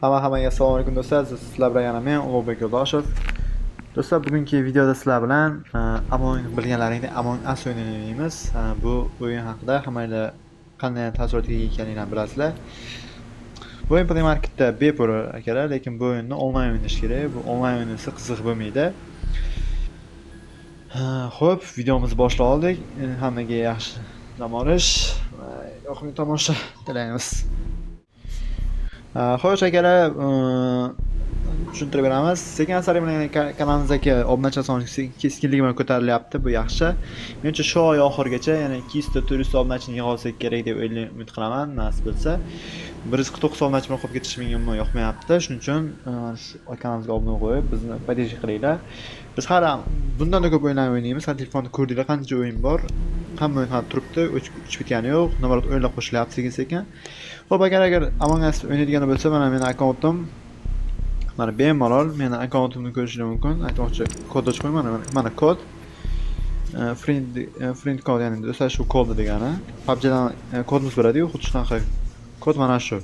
Hammaga assalomu alaykum do'stlar. Sizlar bilan yana men Ulug'bek Yo'ldoshev. Do'stlar, bugungi videoda sizlar bilan bilganlaringdek Among Us o'yinini o'ynaymiz. Bu o'yin haqida hammanglar qanday taassurotga ega ekanligini bilasizlar. Bu o'yin Play Marketda bepul akalar, lekin bu o'yinni onlayn o'ynash kerak. Bu onlayn o'ynasa qiziq bo'lmaydi. Xo'p, videomizni boshlab oldik. Hammaga yaxshi dam olish va yoqimli tomosha tilaymiz. Xo'sh akalar, tushuntirib beramiz. Sekin-asta bilan kanalimizga obunachilar soni keskinlik bilan ko'tarilyapti. Bu yaxshi. Menimcha shu oy oxirigacha yana 200 ta 400 ta obunachini yig'ib olsak kerak deb umid qilaman, nasib bo'lsa. 149 obunachi bilan qolib ketish menga umuman yoqmayapti. Shuning uchun kanalimizga obuna qo'yib, bizni podдержка qilinglar. Biz hali bundan da ko'p o'yinlar o'ynaymiz. Hali telefonda ko'rdinglar qancha o'yin bor. Hamma o'yin hali turibdi, o'chib ketgani yo'q. Namorat o'yinlar qo'shilyapti sekin-sekin. Xo'p, agar Among Us o'ynaydigan bo'lsa, mana meni akkauntim. Mana bemalol meni akkauntimni ko'rishingiz mumkin. Aytmoqchi, kod ochib qo'yman. Mana kod. Friend kod, ya'ni do'stlar shu kod degani. PUBG'dan kodimiz beradi-yu, xuddi shunaqa kod mana shu.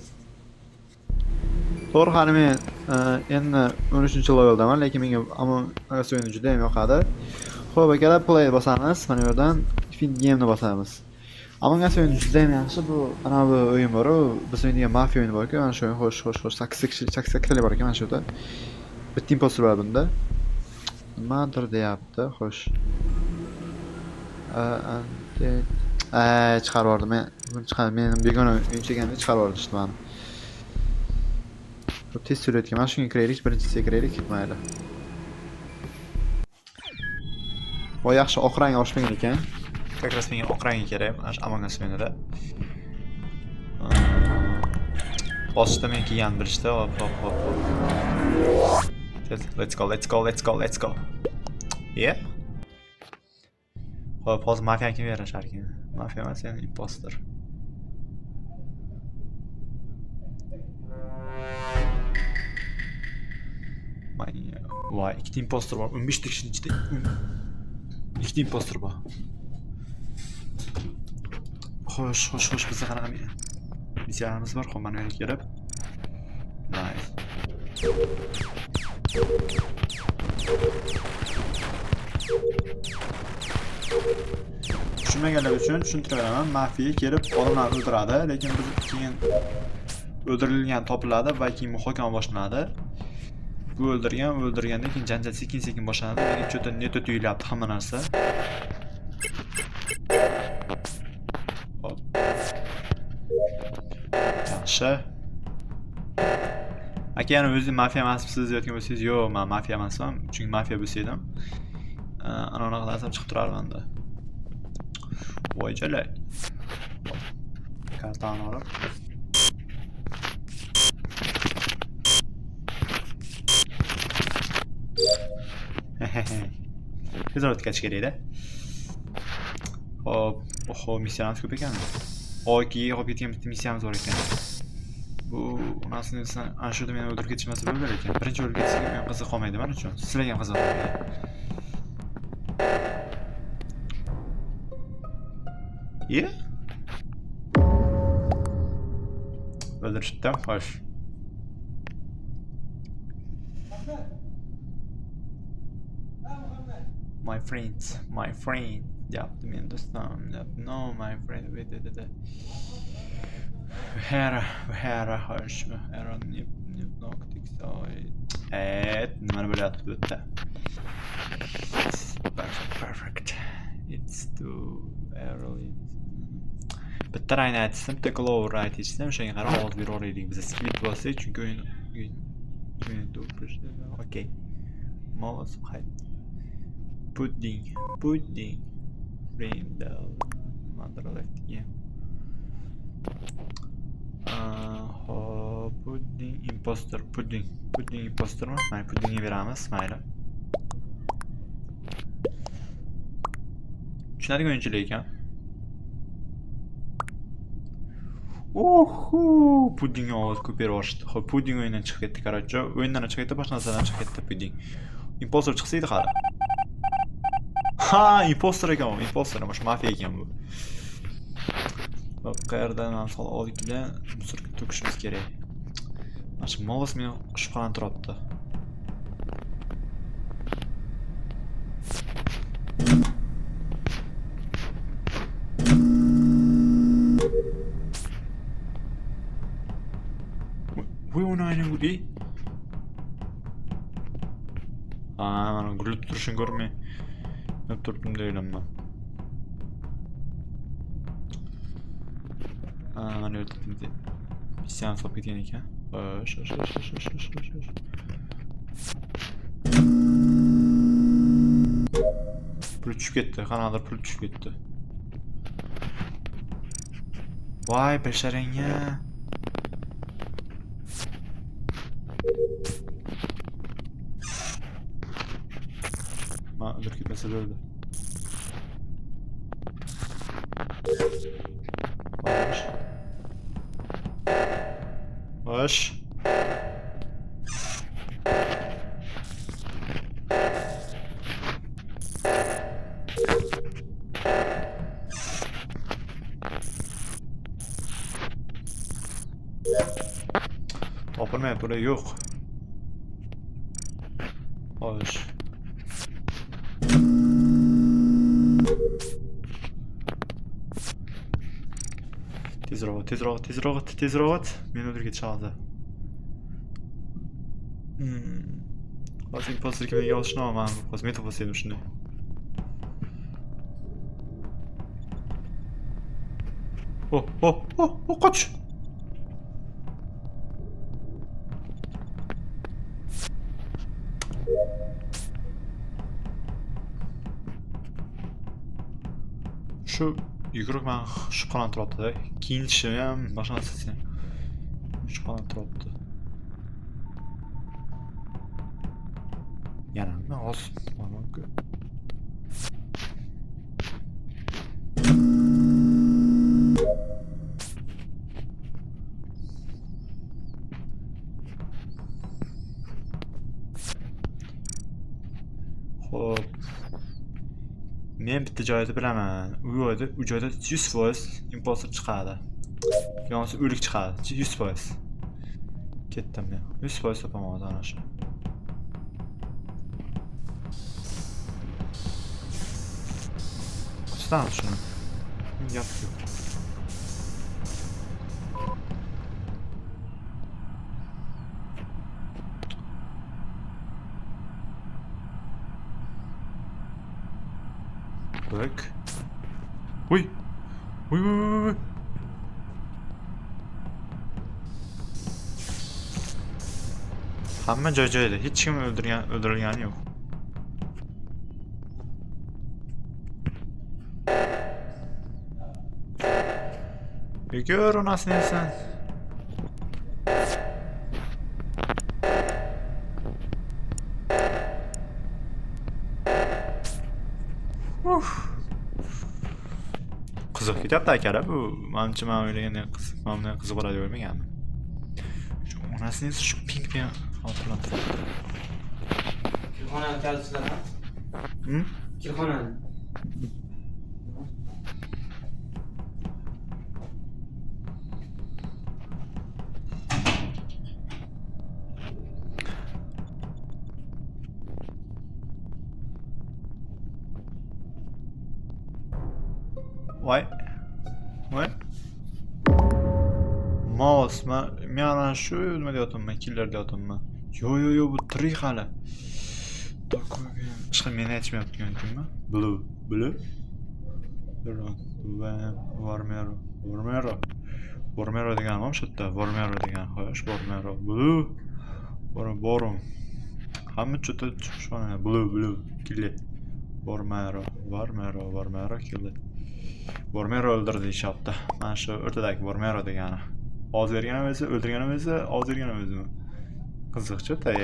To'g'ri, hali men endi 13-leveldaman, lekin menga Among Us o'yini juda ham yoqadi. Xo'p, akalar, play bosamiz. Mana bu yerdan Find Game'ni bosamiz. Among Us o'yini juda ham yaxshi. Bu ana bu o'yin bor, biz o'ynagan mafiya o'yini bor-ku, ana shu o'yin xo'sh 8 tali bor ekan mana shu yerda. Bitta imposter bor bunda. Nimadir deyapti, xo'sh. Chiqarib yubordim. Men begona o'yin chekanda chiqarib yubordi mani. Test surayotgan. Mana shunga kiraylik, birinchisiga kiraylik, mayli. Voy yaxshi oq rang olishmagan ekan. Как раз menga oq rangi kerak, mana shu Among Us o'yinida. Boshda men kelgan bilishdi. Hop. Let's go. Yeah. Hop, hozir mafiya kim yarashar ekan? Mafiya emas, yani imposter. Voy, ikkita imposter bor. 15 ta kishining ichida ikkita imposter bor. Xo'sh, bizda qanaqa missiyamiz bor? Xo'p, mana yerga kelib. Nice. Tushunmaganlar uchun tushuntirib beraman. Mafiya kelib odamlarni o'ldiradi, lekin biz keyin o'ldirilgan topiladi va keyin muhokama boshlanadi. Bu o'ldirgandan keyin janjal sekin-sekin boshlanadi, lekin cho'ta neto tuyulyapti hamma narsa. Hop. Yaxshi. Aka, yana o'zingiz mafiya emasmisiz deyotgan bo'lsangiz, yo'q, men mafiya emasman. Chunki mafiya bo'lsaydim, ana unaqa narsam chiqib turardi. Voy jalay. Kartani olib. Tezroq o'tkazish kerak-da. Hop, missiyamiz ko'p ekan. Oykiga qolib ketgan bitta missiyamiz bor ekan. Bu unasini ana shu yerda meni o'ldirib ketishmasa bo'lar ekan. Birinchi o'ldirib ketsa men qiziq qolmaydi men uchun. Sizlarga ham qiziq qolmaydi. O'ldirishdi, xo'sh. My friend. Yaptı men do'stim. No, my friend. Here, hoş. Here, noktik soy. Nima bo'lyapti bu yerda? Perfect. It's too early. Bitta rangni aytdim, bitta glow right aytdim. O'shanga qarab ovoz beraveraylik. Biz skip bossak, chunki o'yin okey. Mouse hayt. Pudding. Brindle. Mother left game. Pudding imposter. Pudding imposter mı? Mayli, puddingga beramiz, mayli. Tushunadigan o'yinchilar ekan. Pudding ovoz ko'payib yuborishdi. Xo'p, pudding o'yindan chiqib ketdi, короче. O'yindan chiqib ketdi, boshqa narsadan chiqib ketdi pudding. Imposter chiqsa edi hali. Ha, imposter ekan bu, imposter emas, mafiya ekan bu. Hop, qayerdan ham sol oldikda musorga to'kishimiz kerak. Mana shu mouse meni shubhalantiryapti. Voy uni aynan bu dey. Mana gulib turishini ko'rmay nima turibdim deyapman. Mana yerda seans olib ketgan ekan. Xo'sh. Pul tushib ketdi, qanaqadir pul tushib ketdi. Voy, basharangga. O'ldirib ketmasa bo'ldi. Xo'sh. Topilmayapti, bular yo'q. Xo'sh. Tezroq. Meni o'ldirib ketishadi. Hozir imposter kimga olishnoman, hozir men topasaydim shunday. Qoch. Shu yugurib men shubhalantiryapti-da. Kiyinishi ham boshqa narsasi ham shubhalantiryapti. Yana men hozir Xo'p. Men bitta joyda bilaman. U joyda 100% imposter chiqadi. Yo'qsa o'lik chiqadi. 100%. Ketdim men. 100% topaman ana shu. Qistam shuni. Gap yo'q. Bak. Uy. Hamma joyda. Hech kim o'ldirilgani yo'q. Yugur onasini sen. Qiziq ketyapti akalar bu. Menimcha men o'ylagandek qiziq bo'ladi deb o'ylagandim. Shu onasini shu ping xotirlantiribdi. Kirxonani kalitlarini. Kirxonani. Voy. Mouse men ana shu nima deyapman, killer deyapman. Yo bu tirik hali. Hech kim meni aytmayapti kimmi? Blue. Vormero degan ham shu yerda. Vormero degan. Xo'sh, Vormero. Blue. Borum. Hamma chota shuna Blue killer. Vormero killer. Vormero o'ldirdi deyapti. Mana shu o'rtadagi Vormero degani. Oz bergan o'zi, o'ldirgan o'zi, oz bergan o'zimi? Qiziqchi tay.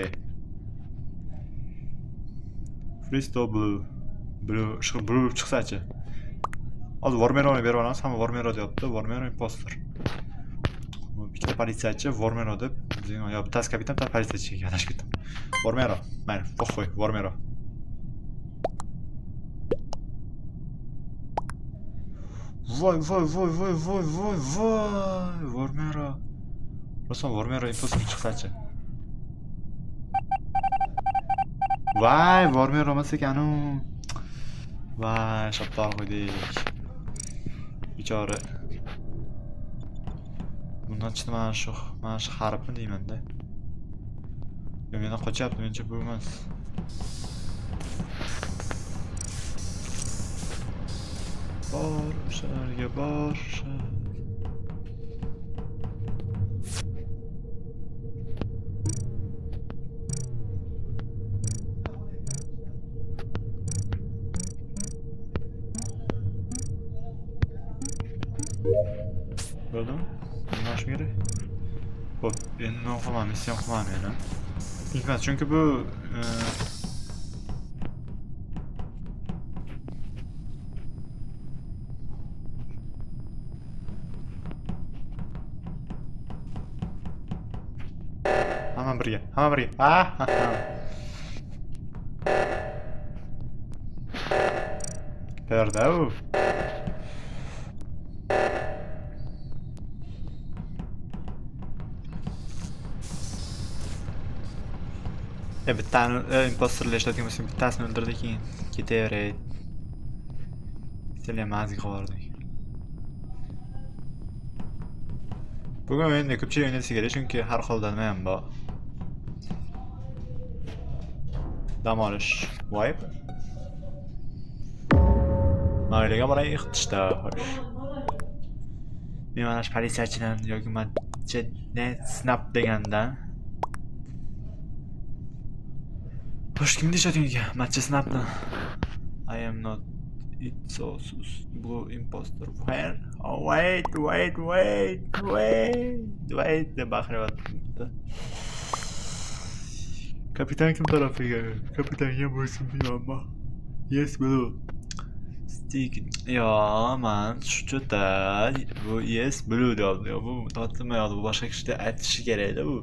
Fristo Blue chiqsa-chi. Hozir Vormeroni berib olamiz, hamma Vormero deyapti. Vormero imposter. Bitta politsiyachi Vormero deb, yo bittasi kapitan, bitta politsiyachiga adashib ketdim. Vormero, mayli, qo'y, Vormero. Voy. Vormero. Rosman Warmer imposter chiqsa-chi. Voy, Warmer emas ekan-u. Voy, shaptor qo'ydik. Bichora. Bundan chiqdi mana shu harfni deyman-da. Yo, mendan qochyapti, mencha bu emas. Bor, shaharga bor. Bo'ldimi? Nima qilish kerak? Xo'p, endi nima qilaman? Missiya qilaman meni. Emas, chunki bu hamma birga. Qayerda u? Bittani imposterlar ishlatgan bo'lsam, bittasini o'ldirdi, keyin ketaveradi. Sizlar mazga qo'yardik. Bugun o'yinda ko'pchilik o'ynasa kerak, chunki har holda nima ham bor. Dam olish. Wipe. Mayliga boray ixtishda, xo'sh. Men mana shu politsiyachidan yoki matchni snap degandan xo'sh, kimda ishlating ekan? Match snapdan. I am not it's so blue imposter. Where? Oh, wait deb baqiryapti. Kapitan kim tarafiga? Kapitanga bo'lsin bilmayman. Yes, blue. Stick. Yo, man, shu-da. Bu yes, blue deyapti. Bu totmayapti. Bu boshqa kishida aytishi kerak-da bu.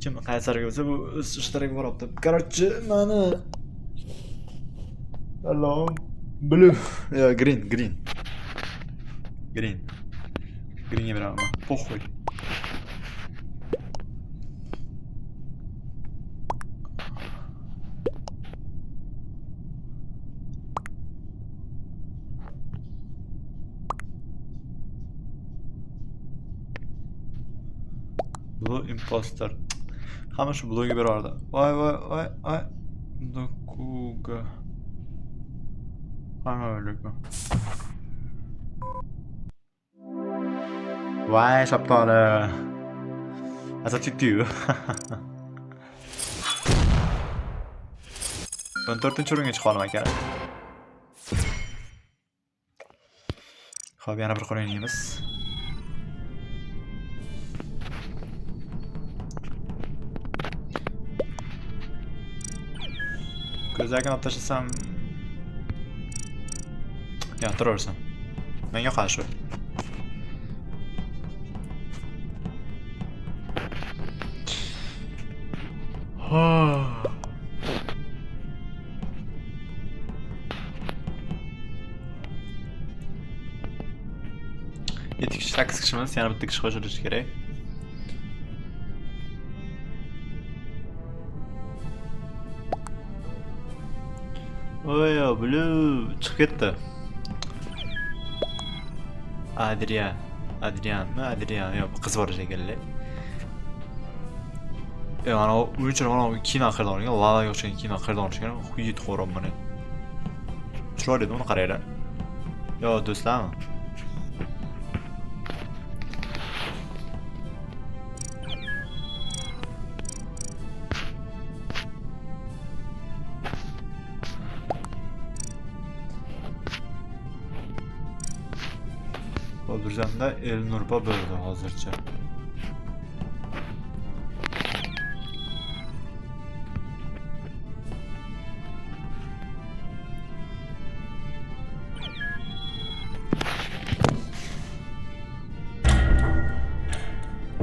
Kim qaysarga bo'lsa bu o'z ishlariga boryapti. Короче, mani hello blue yo green greenga beraman. Похуй. Blue imposter. Hamma shu bloga berardi. Voy. Dokuga. Hamma o'ldi. Voy, shaptori. Asa tutdiyu. 14-o'ringa chiqa olmay kerak. Xo'p, yana bir qo'l o'ynaymiz. Ko'zakini olib tashlasam, yo, turaversam. Menga qarshi. Yetti kishi, 8 kishimiz, yana bitta kishi qo'shilishi kerak. Oyo, blue chiqib ketdi. Adrianmi? Adrian, yo'q, qiz bor shekilli. Ana o'yinchilar mana kino qirdan olgan, lavaga o'xshagan kino qirdan olishgan, xuyit xo'rob mana. Chiroyli edi, uni qaranglar. Yo, do'stlarmi? O'ldirganda Elnur bo'ldi hozircha.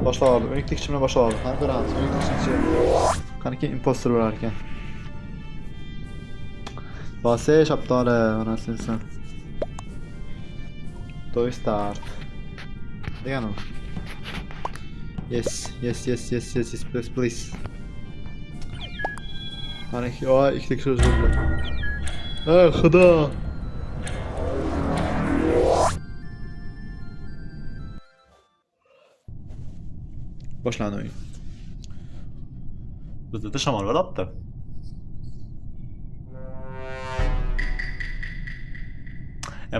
Başladı. Önlükte kichimni başladı. Qani ko'ramiz. Önlükte kichimchi qaniki imposter bo'lar ekan. Bose shaptori, onasisan. Toy start. Degan u. Yes, please. Mana ikkita kishi o'ldilar. Xudo. Boshlandi o'yin. Bizda shamol bo'lyapti.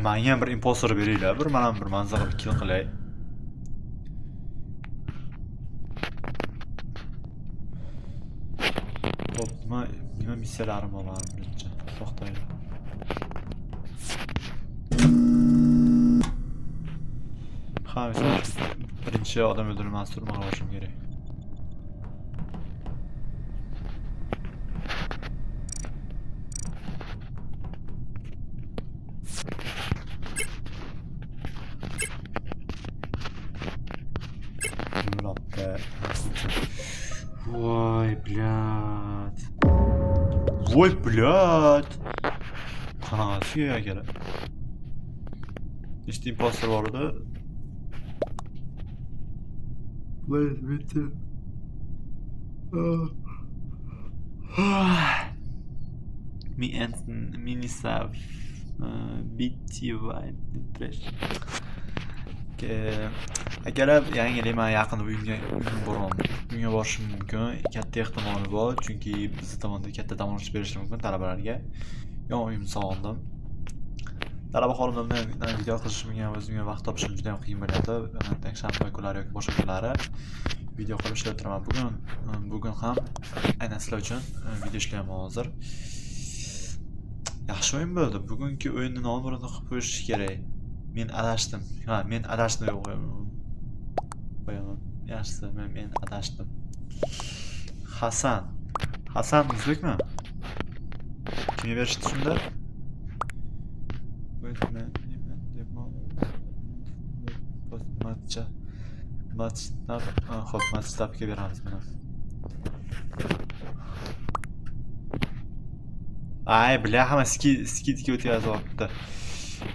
Menga ham bir impostor beringlar, bir mana bir manzara bir kill qilay. Xo'p, nima missiyalarim bor birinchi? To'xtaylik. Ha, birinchi odam o'ldirmasdan turmoq olishim kerak. Voy, блядь. Qanaqasi kerak? Nechta impostor bor edi? Bitti. Minisav. Bitti white depression. Agar yangilayman yaqin uyga borishim mumkin, katta ehtimoli bor, chunki biz tomonda katta dam olish berishi mumkin talabalarga. Uyimni sog'indim. Talaba holimdan video qilishimga o'zimga vaqt topishim juda ham qiyin bo'lyapti. Yakshanba kunlari yoki boshqa kunlari video qilib ishlab turaman. Bugun ham aynan sizlar uchun video ishlayapman hozir. Yaxshi o'yin bo'ldi. Bugungi o'yinni nomini qilib qo'yish kerak. Men adashdim. Men adashdim qo'yaman. Yaxshisi, men adashdim. Hasan o'zbekmi? Kimga berishdi shunda? Matchtabga beramiz mana. Ay, bля, hamma skidga o'tkazyapti.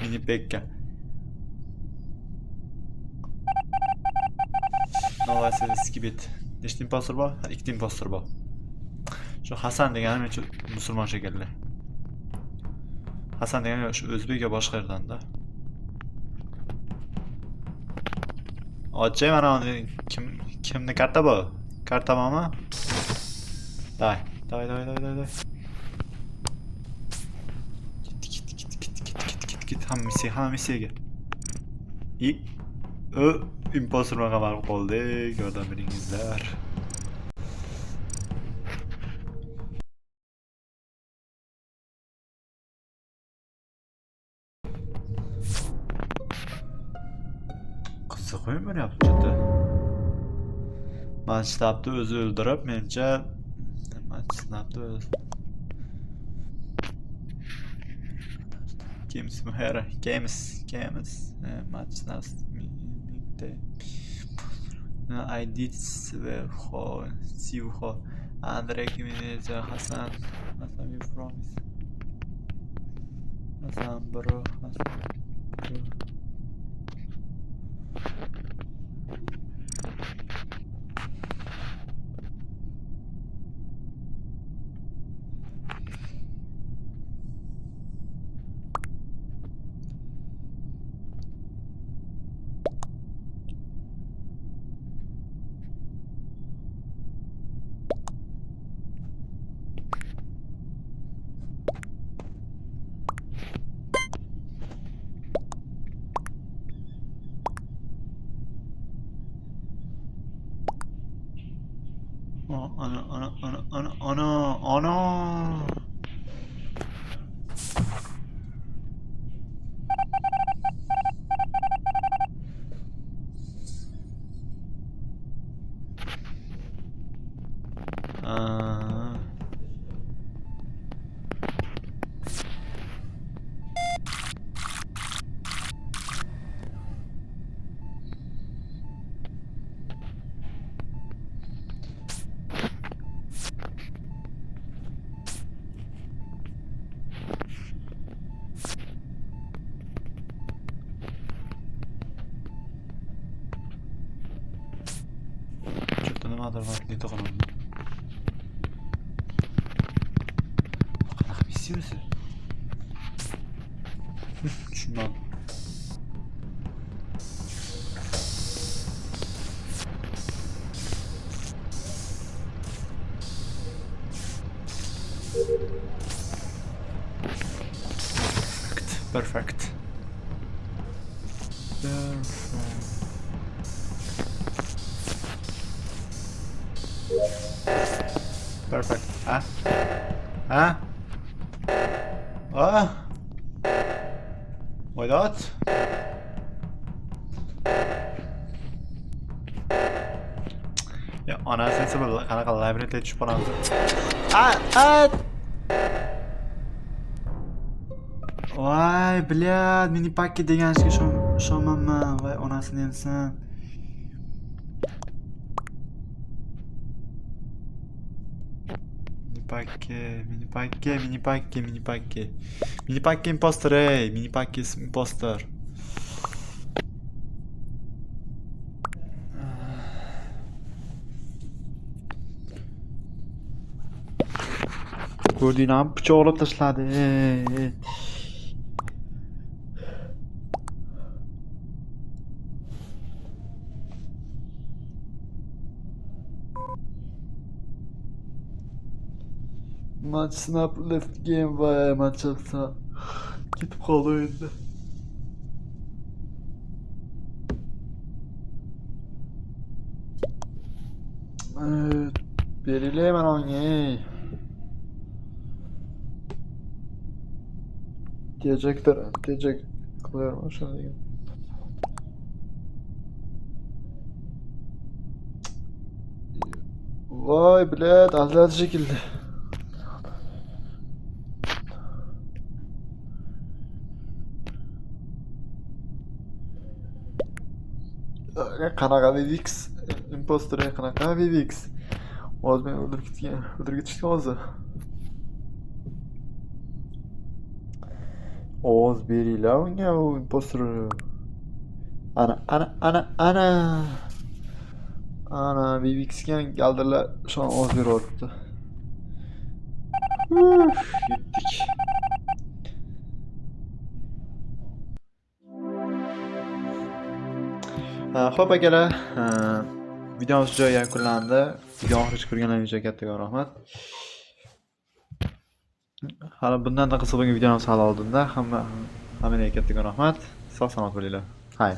Mini pekka. Novasi skibit. Nechta impostor bor? Ikkita impostor bor. Shu Hasan degani men musulmon shekilli. Hasan degani shu o'zbek yo boshqa yerdan-da. Ochay mana kimni karta bu? Karta bormi? Day. Git. Hamma missiyaga. Impostor qamalib qoldik. Yordam beringizlar. Qiziq o'yin bo'lyapti juda. Matchtabni o'zi o'ldirib, menimcha matchtabni o'zi Games Muhera, Games, matchtab I did Sivho, Andrei Kimineza, Hasan, you promise. Hasan bro. Ana. Xorvatli tug'ildim. Qanaqa missiya o'zi? Tushunmadim. Perfect. Perfect. Ha? Ha? Ah. Why not? Ya ana sesi bu qanaqa labirintga tushib qolamiz. Ah! Voy, blyad, mini pakka degan ishga ishonmayman. Voy, onasini emsin. Mini pakka impostor, ey. Mini pakka impostor. Ko'rdingmi? Pichoqlab tashladi. Match snap left game va match atsa ketib qoldi o'yinda. Beringlar menga. Tejak qilaverman o'shani degan. Voy, blad, azat shekilli. Qanaqa VVX impostor, qanaqa VVX. Hozir meni o'ldirib ketishgan hozir. Ovoz beringlar unga, u impostor. Ana VVXga galdirlar, shon ovoz beryapti. Yetdik. Xo'p akalar, videomiz joyi yakunlandi. Video oxirigacha ko'rganlaringiz uchun kattakon rahmat. Hali bundan da qiziq bo'lgan videolarimiz hali oldinda. Hammaga kattakon rahmat. Sog' salomat bo'linglar. Hay.